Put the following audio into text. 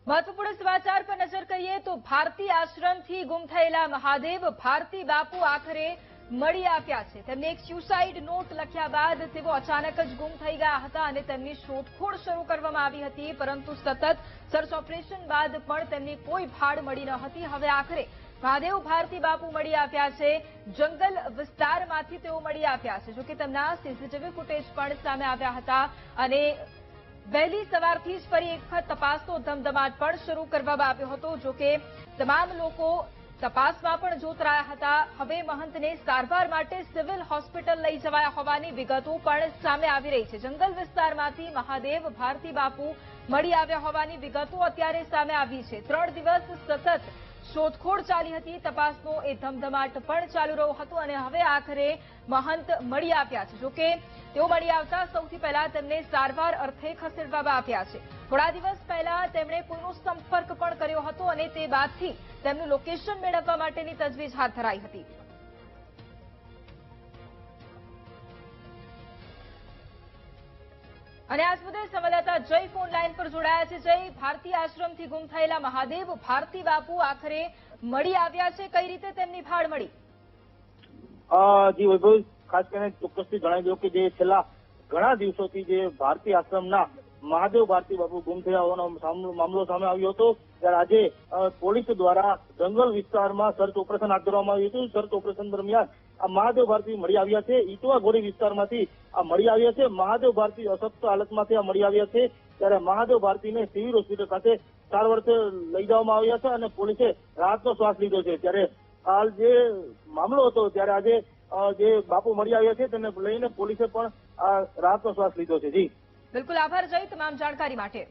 महत्वपूर्ण समाचार पर नजर करिए तो भारती आश्रम थी गुम थયેલા મહાદેવ ભારતી બાપુ આખરે મળી આવ્યા છે। તેમને એક સ્યુસાઇડ નોટ લખ્યા બાદ તેઓ અચાનક જ ગુમ થઈ ગયા હતા અને તેમની શોધખોળ શરૂ કરવામાં આવી હતી, પરંતુ સતત સર્ચ ઓપરેશન બાદ પણ તેમની કોઈ ભાડ મળી ન હતી। હવે આખરે મહાદેવ ભારતી બાપુ મળી આવ્યા છે। જંગલ વિસ્તારમાંથી તેઓ મળી આવ્યા છે। જોકે તેમના સીસીટીવી ફૂટેજ પણ સામે આવ્યા હતા અને વહેલી સવારથી જ ફરી એક વખત તપાસનો ધમધમાટ પણ શરૂ કરવામાં આવ્યો હતો। જોકે તમામ લોકો તપાસમાં પણ જોતરાયા હતા। હવે મહંતને સારવાર માટે સિવિલ હોસ્પિટલ લઈ જવાયા હોવાની વિગતો પણ સામે આવી રહી છે। જંગલ વિસ્તારમાંથી મહાદેવ ભારતી બાપુ મળી આવ્યા હોવાની વિગતો અત્યારે સામે આવી છે। 3 દિવસ સતત શોધખોળ ચાલી હતી, તપાસનો એ ધમધમાટ પણ ચાલુ રહ્યો હતો અને હવે આખરે મહંત મળી આવ્યા છે। જોકે તેઓ મળી આવતા સૌથી પહેલા તેમને સારવાર અર્થે ખસેડવામાં આવ્યા છે। થોડા દિવસ પહેલા તેમણે કોઈનો સંપર્ક પણ કર્યો હતો અને તે બાદથી તેમનું લોકેશન મેળવવા માટેની તજવીજ હાથ ધરાઈ હતી। અને આજ મુદ્દે સંવાદદાતા જય ફોન લાઈન પર જોડાયા છે। જય, ભારતી આશ્રમથી ગુમ થયેલા મહાદેવ ભારતી બાપુ આખરે મળી આવ્યા છે, કઈ રીતે તેમની ભાળ મળી? જી વૈભવ, ખાસ કરીને ચોક્કસથી જણાવી દઉં કે જે છેલ્લા ઘણા દિવસોથી જે ભારતી આશ્રમના મહાદેવ ભારતી બાપુ ગુમ થયા હોવાનો મામલો સામે આવ્યો હતો, ત્યારે આજે પોલીસ દ્વારા જંગલ વિસ્તારમાં સર્ચ ઓપરેશન હાથ ધરવામાં આવ્યું હતું। સર્ચ ઓપરેશન દરમિયાન આ મહાદેવ ભારતી મળી આવ્યા છે। ઈટવા ગોરી વિસ્તારમાંથી આ મળી આવ્યા છે। મહાદેવ ભારતી અશક્ત હાલતમાંથી આ મળી આવ્યા છે, ત્યારે મહાદેવ ભારતીને સિવિલ હોસ્પિટલ ખાતે સારવાર લઈ જવામાં આવ્યા છે અને પોલીસે રાહતનો શ્વાસ લીધો છે। ત્યારે હાલ જે મામલો હતો, ત્યારે આજે જે બાપુ મળી આવ્યા છે તેને લઈને પોલીસે પણ રાહતનો શ્વાસ લીધો છે। જી બિલકુલ, આભાર જય તમામ જાણકારી માટે।